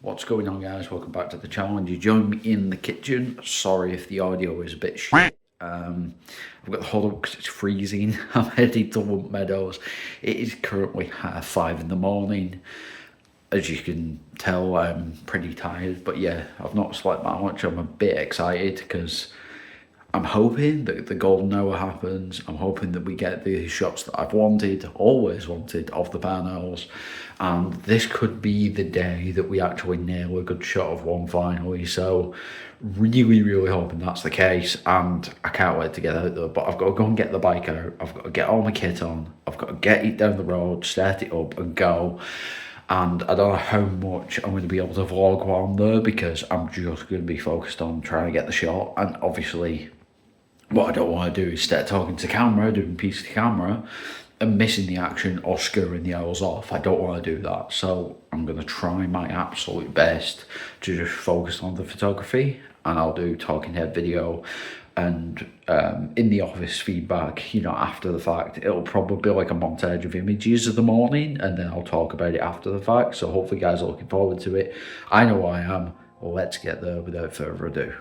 What's going on, guys? Welcome back to the channel. You join me in the kitchen. Sorry if the audio is a bit shit. I've got the hood up because it's freezing. I'm heading to Lunt Meadows. It is currently 5:30 in the morning. As you can tell, I'm pretty tired. But yeah, I've not slept that much. I'm a bit excited because I'm hoping that the golden hour happens. I'm hoping that we get the shots that I've always wanted, of the barn owls. And this could be the day that we actually nail a good shot of one finally. So really, really hoping that's the case. And I can't wait to get out there. But I've got to go and get the bike out. I've got to get all my kit on. I've got to get it down the road, start it up and go. And I don't know how much I'm going to be able to vlog while I'm there because I'm just going to be focused on trying to get the shot. And obviously, what I don't want to do is start talking to camera, doing piece to camera, and missing the action or scaring the owls off. I don't want to do that. So I'm going to try my absolute best to just focus on the photography, and I'll do talking head video and in the office feedback, after the fact. It'll probably be like a montage of images of the morning, and then I'll talk about it after the fact. So hopefully you guys are looking forward to it. I know I am. Well, let's get there without further ado.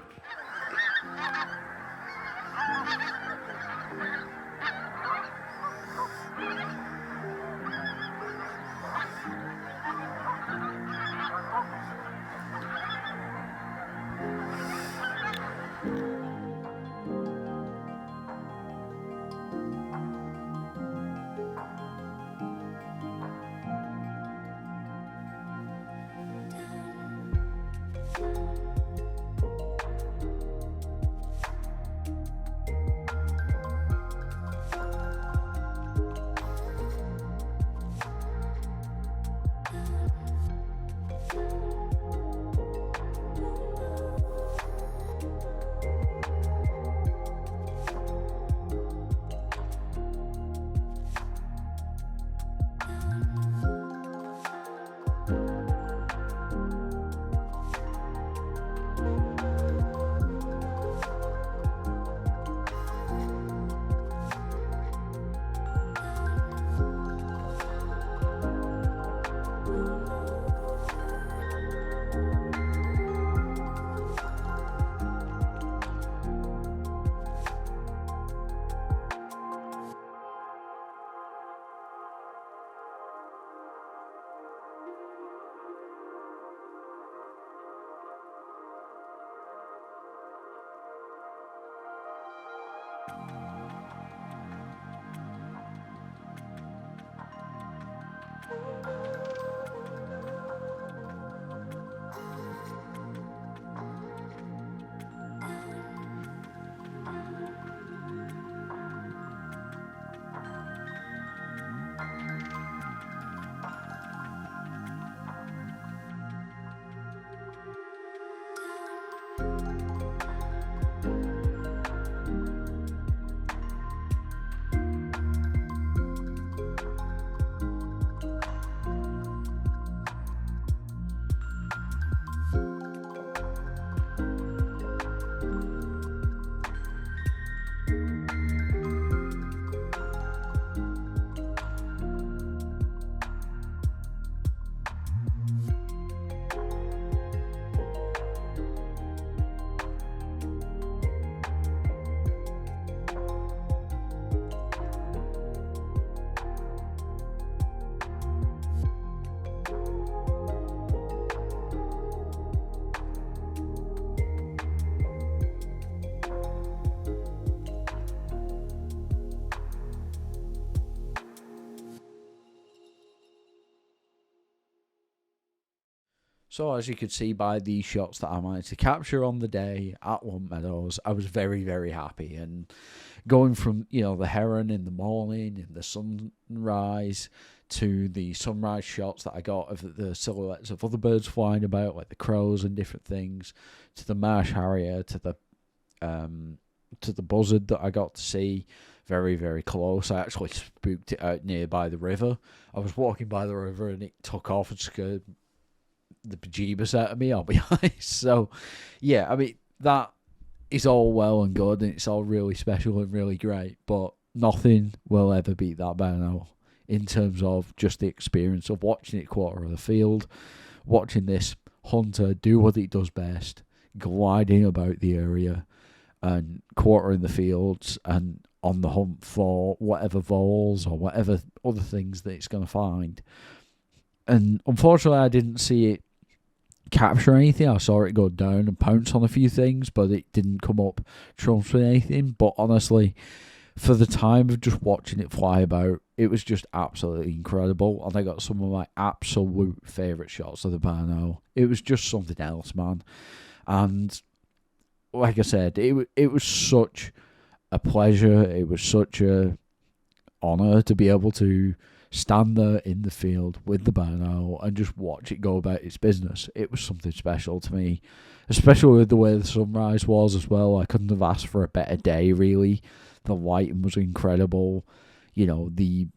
So as you could see by these shots that I managed to capture on the day at Lunt Meadows, I was very, very happy. And going from, the heron in the morning and the sunrise to the sunrise shots that I got of the silhouettes of other birds flying about, like the crows and different things, to the marsh harrier, to the buzzard that I got to see very, very close. I actually spooked it out nearby the river. I was walking by the river and it took off and scared the bejeebus out of me, I'll be honest. So yeah, I mean, that is all well and good and it's all really special and really great, but nothing will ever beat that barn owl in terms of just the experience of watching it quarter of the field, watching this hunter do what it does best, gliding about the area and quartering the fields and on the hunt for whatever voles or whatever other things that it's going to find. And unfortunately, I didn't see it capture anything. I saw it go down and pounce on a few things, but it didn't come up trumps with anything. But honestly, for the time of just watching it fly about, it was just absolutely incredible. And I got some of my absolute favourite shots of the barn owl. It was just something else, man. And like I said, it was such a pleasure. It was such a honour to be able to stand there in the field with the barn owl and just watch it go about its business. It was something special to me, especially with the way the sunrise was as well. I couldn't have asked for a better day, really. The lighting was incredible. You know, the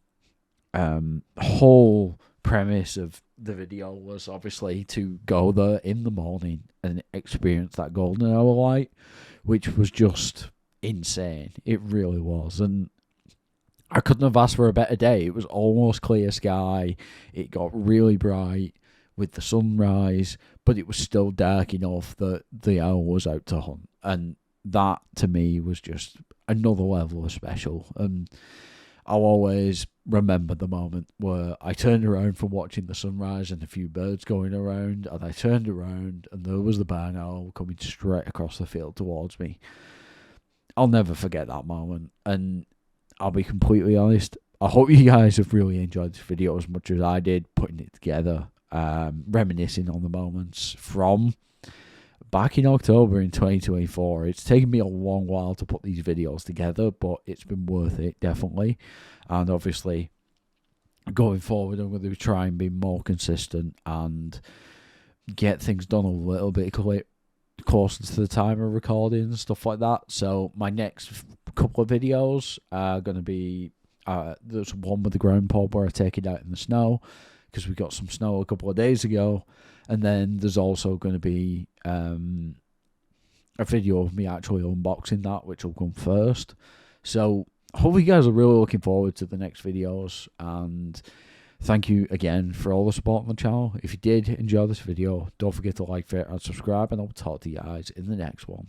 whole premise of the video was obviously to go there in the morning and experience that golden hour light, which was just insane. It really was. And I couldn't have asked for a better day. It was almost clear sky. It got really bright with the sunrise, but it was still dark enough that the owl was out to hunt. And that, to me, was just another level of special. And I'll always remember the moment where I turned around from watching the sunrise and a few birds going around, and I turned around and there was the barn owl coming straight across the field towards me. I'll never forget that moment. And I'll be completely honest, I hope you guys have really enjoyed this video as much as I did putting it together, reminiscing on the moments from back in October in 2024. It's taken me a long while to put these videos together, but it's been worth it, definitely. And obviously, going forward, I'm going to try and be more consistent and get things done a little bit closer to the time of recording and stuff like that. So my next couple of videos are going to be, there's one with the ground pub where I take it out in the snow, because we got some snow a couple of days ago. And then there's also going to be a video of me actually unboxing that, which will come first. So I hope you guys are really looking forward to the next videos. And thank you again for all the support on the channel. If you did enjoy this video, don't forget to like, favorite, and subscribe. And I'll talk to you guys in the next one.